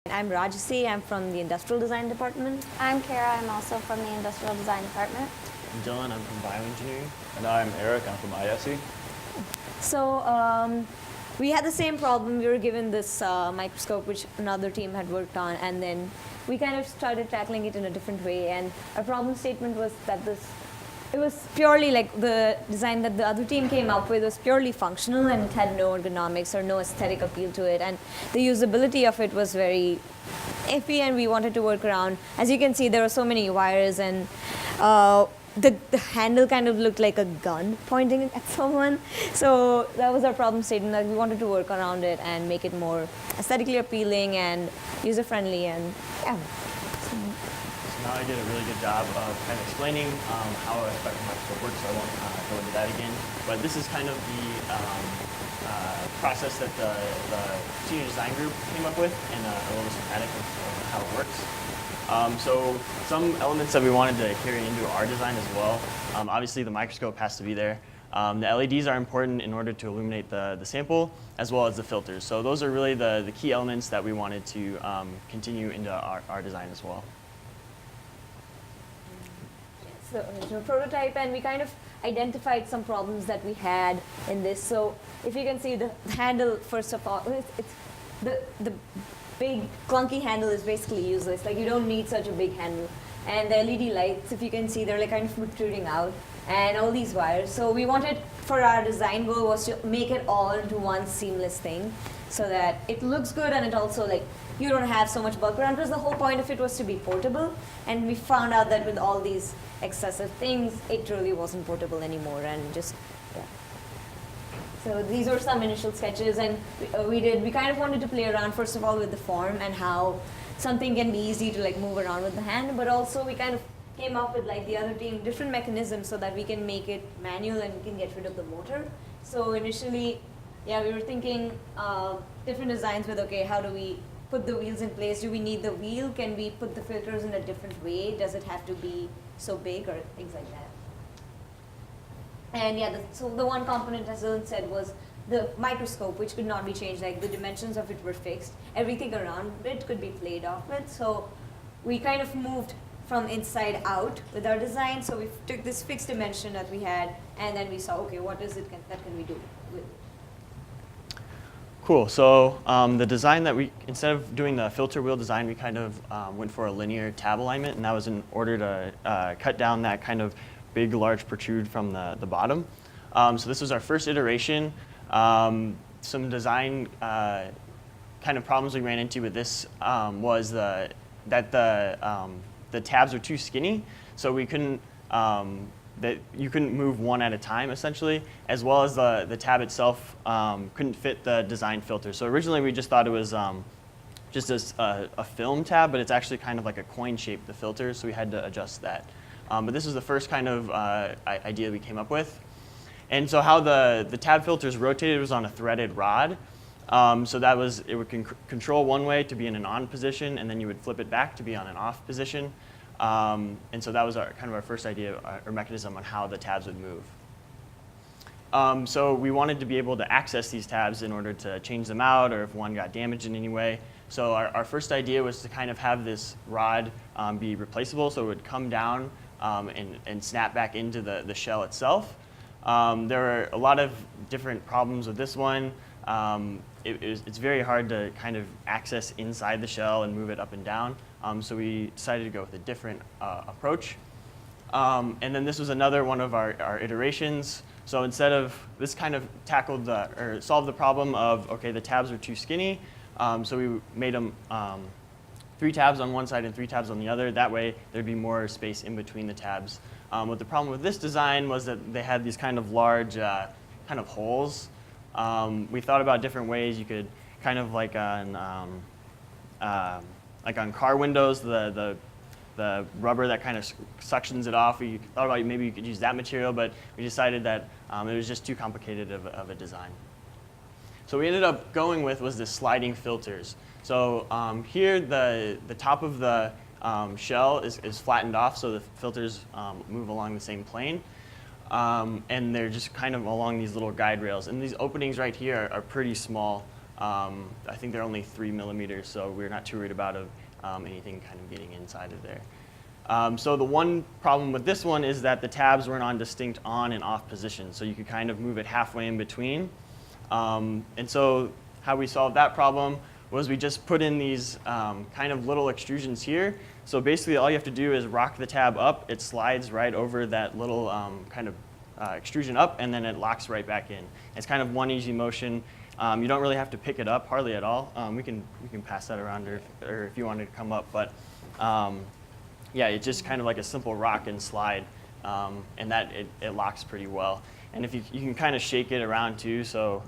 I'm Rajasi. I'm from the Industrial Design Department. I'm Kara. I'm also from the Industrial Design Department. I'm Dylan. I'm from Bioengineering. And I'm Eric. I'm from ISE. So we had the same problem. We were given this microscope, which another team had worked on, and then we kind of started tackling it in a different way. And our problem statement was that it was purely like the design that the other team came up with was purely functional, and it had no ergonomics or no aesthetic appeal to it. And the usability of it was very iffy, and we wanted to work around. As you can see, there were so many wires, and the handle kind of looked like a gun pointing at someone. So that was our problem statement, that we wanted to work around it and make it more aesthetically appealing and user-friendly, and yeah. So now I did a really good job of kind of explaining how a spectrum microscope works, so I won't go into that again. But this is kind of the process that the senior design group came up with, and a little schematic of how it works. So some elements that we wanted to carry into our design as well. Obviously the microscope has to be there. The LEDs are important in order to illuminate the sample, as well as the filters. So those are really the key elements that we wanted to continue into our design as well. The original prototype, and we kind of identified some problems that we had in this. So if you can see the handle, first of all, it's the big clunky handle is basically useless. Like, you don't need such a big handle. And the LED lights, if you can see, they're like kind of protruding out, and all these wires. So we wanted, for our design goal was to make it all into one seamless thing, so that it looks good, and it also, like, you don't have so much bulk around, because the whole point of it was to be portable. And we found out that with all these excessive things, it really wasn't portable anymore, and just, yeah. So these were some initial sketches, and we kind of wanted to play around, first of all, with the form and how something can be easy to like move around with the hand, but also we kind of came up with, like the other team, different mechanisms so that we can make it manual and we can get rid of the motor. So initially, yeah, we were thinking different designs with, okay, how do we put the wheels in place? Do we need the wheel? Can we put the filters in a different way? Does it have to be so big, or things like that? And yeah, so the one component, as Dylan said, was the microscope, which could not be changed. Like, the dimensions of it were fixed. Everything around it could be played off with. So we kind of moved from inside out with our design. So we took this fixed dimension that we had, and then we saw, okay, what is it that can we do with it? Cool. So the design that instead of doing the filter wheel design, we kind of went for a linear tab alignment, and that was in order to cut down that kind of big, large protrude from the bottom. So this was our first iteration. Some design kind of problems we ran into with this was that the tabs are too skinny, so we couldn't that you couldn't move one at a time, essentially, as well as the tab itself couldn't fit the design filter. So originally we just thought it was just a film tab, but it's actually kind of like a coin shape, the filter, so we had to adjust that. But this is the first kind of idea we came up with. And so how the tab filters rotated was on a threaded rod. So that was, it would control one way to be in an on position, and then you would flip it back to be on an off position. And so that was kind of our first idea or mechanism on how the tabs would move. So we wanted to be able to access these tabs in order to change them out, or if one got damaged in any way. So our first idea was to kind of have this rod be replaceable, so it would come down and snap back into the shell itself. There were a lot of different problems with this one. It's very hard to kind of access inside the shell and move it up and down. So we decided to go with a different approach. And then this was another one of our iterations. So instead of, this kind of tackled or solved the problem of, okay, the tabs are too skinny. So we made them 3 tabs on one side and 3 tabs on the other. That way there'd be more space in between the tabs. But the problem with this design was that they had these kind of large kind of holes. We thought about different ways you could kind of like on car windows, the rubber that kind of suctions it off. We thought about maybe you could use that material, but we decided that it was just too complicated of a design. So we ended up going with was the sliding filters. So here the top of the shell is flattened off, so the filters move along the same plane. And they're just kind of along these little guide rails. And these openings right here are pretty small. I think they're only 3 millimeters, so we're not too worried about anything kind of getting inside of there. So the one problem with this one is that the tabs weren't on distinct on and off positions, so you could kind of move it halfway in between. And so how we solved that problem was we just put in these kind of little extrusions here. So basically all you have to do is rock the tab up, it slides right over that little kind of extrusion up, and then it locks right back in. It's kind of one easy motion. You don't really have to pick it up hardly at all. We can pass that around, or if you wanted to come up, but yeah, it's just kind of like a simple rock and slide, and that it locks pretty well. And if you can kind of shake it around too, so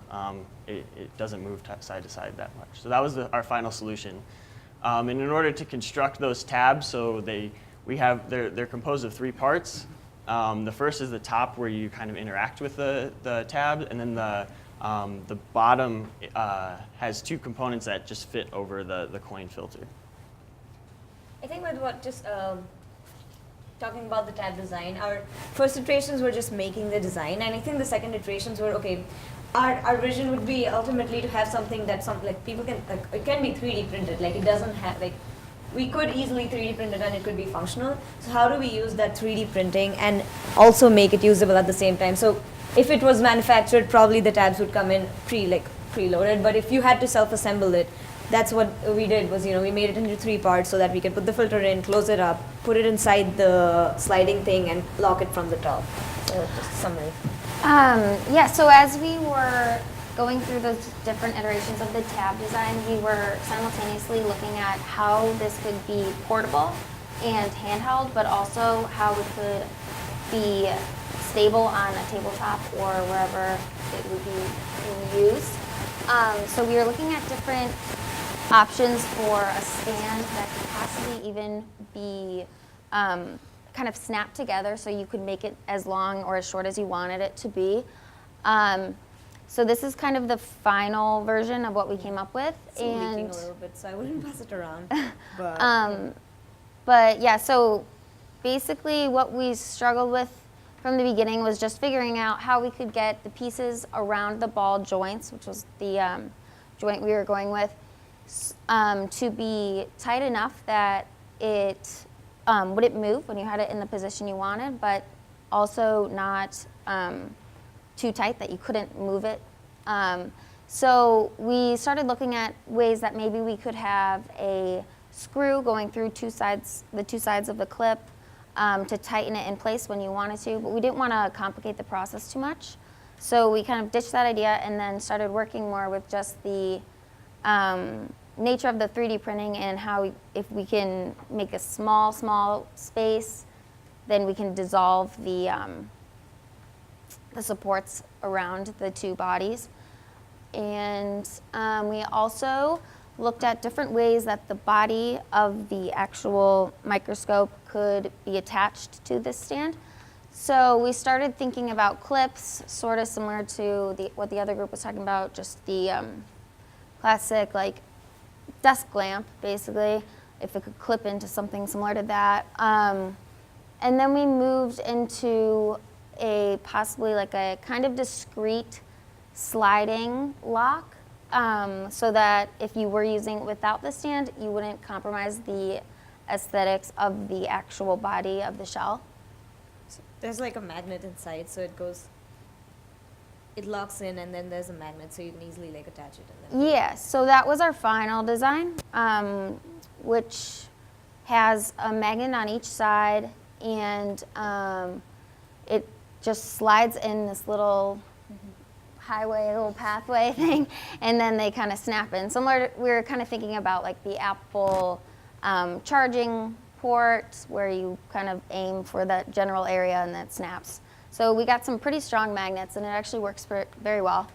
it doesn't move side to side that much. So that was our final solution. And in order to construct those tabs, so they're composed of 3 parts. The first is the top, where you kind of interact with the tab, and then the bottom has 2 components that just fit over the coin filter. I think with talking about the tab design, our first iterations were just making the design, and I think the second iterations were, okay, our vision would be ultimately to have something that people can, it can be 3D printed, like it doesn't have, like, we could easily 3D print it and it could be functional. So how do we use that 3D printing and also make it usable at the same time? So if it was manufactured, probably the tabs would come in preloaded, but if you had to self-assemble it, that's what we did, was, we made it into 3 parts so that we could put the filter in, close it up, put it inside the sliding thing, and lock it from the top. So just a summary. Yeah, so as we were going through those different iterations of the tab design, we were simultaneously looking at how this could be portable and handheld, but also how it could be stable on a tabletop or wherever it would be used. So we were looking at different options for a stand that could possibly even be kind of snapped together, so you could make it as long or as short as you wanted it to be. So this is kind of the final version of what we came up with. It's leaking a little bit, so I wouldn't pass it around. But yeah, so basically what we struggled with from the beginning was just figuring out how we could get the pieces around the ball joints, which was the joint we were going with, to be tight enough that it wouldn't move when you had it in the position you wanted, but also not too tight that you couldn't move it. So we started looking at ways that maybe we could have a screw going through the two sides of the clip to tighten it in place when you wanted to, but we didn't want to complicate the process too much. So we kind of ditched that idea and then started working more with just the nature of the 3D printing and how if we can make a small space, then we can dissolve the supports around the 2 bodies. And we also looked at different ways that the body of the actual microscope could be attached to this stand. So we started thinking about clips, sort of similar to what the other group was talking about, just the classic like desk lamp, basically, if it could clip into something similar to that. And then we moved into possibly like a kind of discrete sliding lock, so that if you were using it without the stand, you wouldn't compromise the aesthetics of the actual body of the shell. So there's like a magnet inside, so it locks in, and then there's a magnet, so you can easily like attach it. And then Yeah, so that was our final design, which has a magnet on each side, and it just slides in this little little pathway thing, and then they kind of snap in. Similar to, we were kind of thinking about like the Apple charging port, where you kind of aim for that general area and that snaps. So we got some pretty strong magnets, and it actually works very well.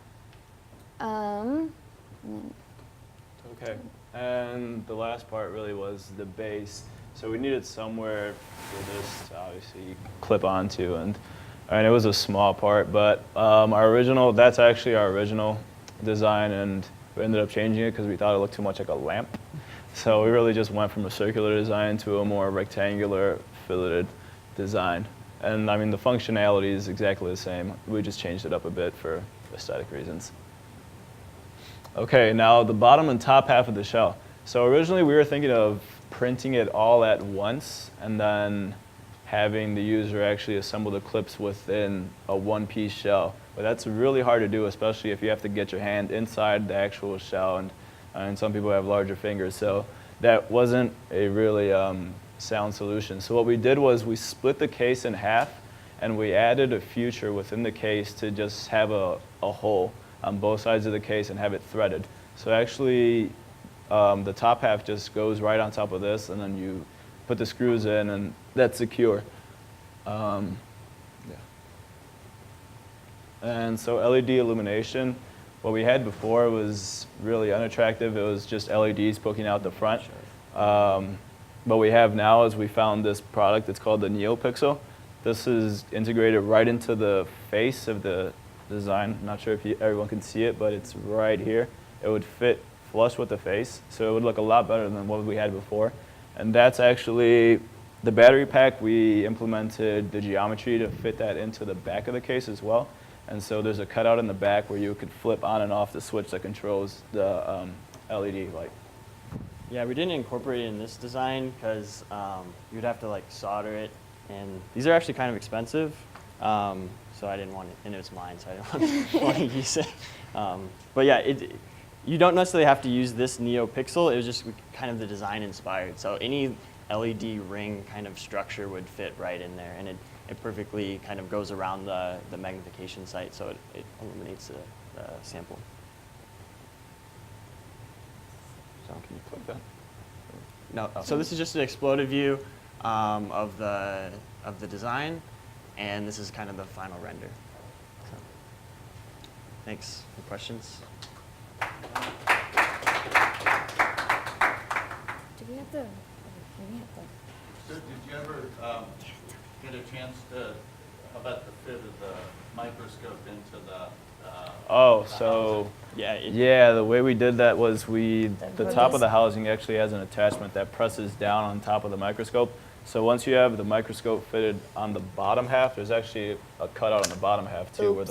Okay, and the last part really was the base. So we needed somewhere for this to obviously clip onto, and it was a small part, but that's actually our original design, and we ended up changing it because we thought it looked too much like a lamp. So we really just went from a circular design to a more rectangular filleted design. And I mean, the functionality is exactly the same. We just changed it up a bit for aesthetic reasons. Okay, now the bottom and top half of the shell. So originally we were thinking of printing it all at once and then having the user actually assemble the clips within a one-piece shell. But that's really hard to do, especially if you have to get your hand inside the actual shell, and some people have larger fingers. So that wasn't a really sound solution. So what we did was we split the case in half, and we added a feature within the case to just have a hole on both sides of the case and have it threaded. So actually, the top half just goes right on top of this, and then you put the screws in, and that's secure. Yeah. And so LED illumination, what we had before was really unattractive. It was just LEDs poking out the front. What we have now is we found this product. It's called the NeoPixel. This is integrated right into the face of the design. I'm not sure if everyone can see it, but it's right here. It would fit flush with the face, so it would look a lot better than what we had before. And that's actually the battery pack. We implemented the geometry to fit that into the back of the case as well. And so there's a cutout in the back where you could flip on and off the switch that controls the LED light. Yeah, we didn't incorporate it in this design because you'd have to like solder it, and these are actually kind of expensive. So I didn't want it, and it was mine, so I didn't want to use it. But yeah, you don't necessarily have to use this NeoPixel. It was just kind of the design inspired. So any LED ring kind of structure would fit right in there, and it perfectly kind of goes around the magnification sight, so it illuminates the sample. So can you click that? No, so this is just an exploded view of the design, and this is kind of the final render. So, thanks. Any questions? Do we have the? So did you ever get a chance to, how about the fit of the microscope into the yeah, the way we did that was the top of the housing actually has an attachment that presses down on top of the microscope. So once you have the microscope fitted on the bottom half, there's actually a cutout on the bottom half too, where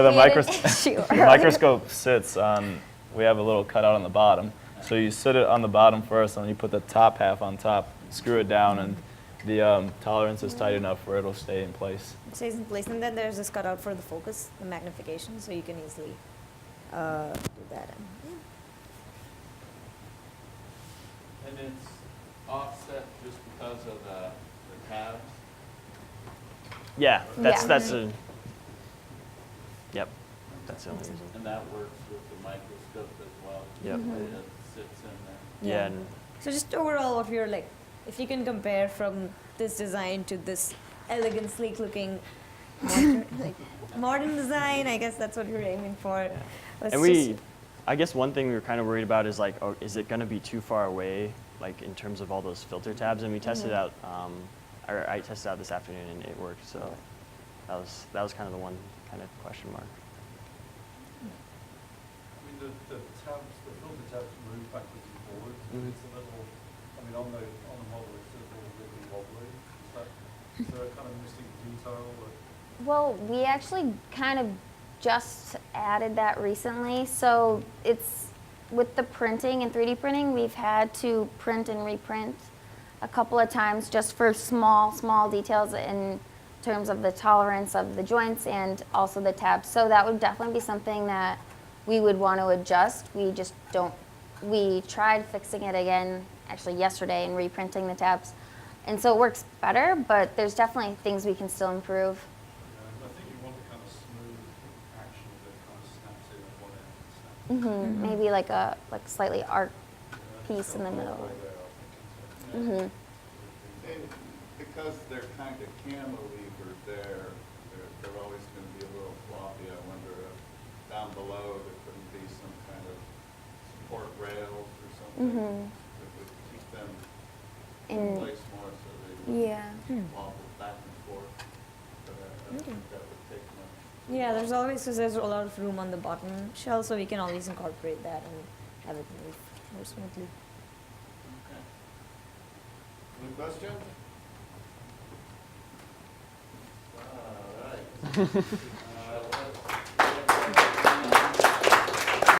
the microscope sits on. We have a little cutout on the bottom. So you sit it on the bottom first, and then you put the top half on top, screw it down, and the tolerance is tight enough where it'll stay in place. It stays in place, and then there's this cutout for the focus, the magnification, so you can easily do that. And it's offset just because of the tabs? Yeah, Yeah. that's a. Yep, that's the only reason. And that works with the microscope as well? Yep. It sits in there? Yeah. And So just overall, if you're like, if you can compare from this design to this elegant, sleek-looking modern design, I guess that's what you're aiming for. Let's And just- I guess one thing we were kind of worried about is like, oh, is it going to be too far away, like in terms of all those filter tabs? And we tested out, or I tested out this afternoon, and it worked. So that was kind of the one kind of question mark. I mean, the filter tabs move backwards and forwards. It's a little, I mean, on the model, it's a little wibbly wobbly. Is there a kind of missing detail? Well, we actually kind of just added that recently. So it's with the printing and 3D printing, we've had to print and reprint a couple of times just for small details in terms of the tolerance of the joints and also the tabs. So that would definitely be something that we would want to adjust. We just don't. We tried fixing it again actually yesterday and reprinting the tabs. And so it works better, but there's definitely things we can still improve. I think you want the kind of smooth action that kind of snaps in at one end. Maybe like a slightly arc piece in the middle. And because they're kind of cantilevered there, they're always going to be a little floppy. I wonder if down below there couldn't be some kind of support rails or something that would keep them in place more so they wouldn't wobble back and forth. But I don't think that would take much. Yeah, there's a lot of room on the bottom shell, so we can always incorporate that and have it move more smoothly. Okay. Any questions? All right.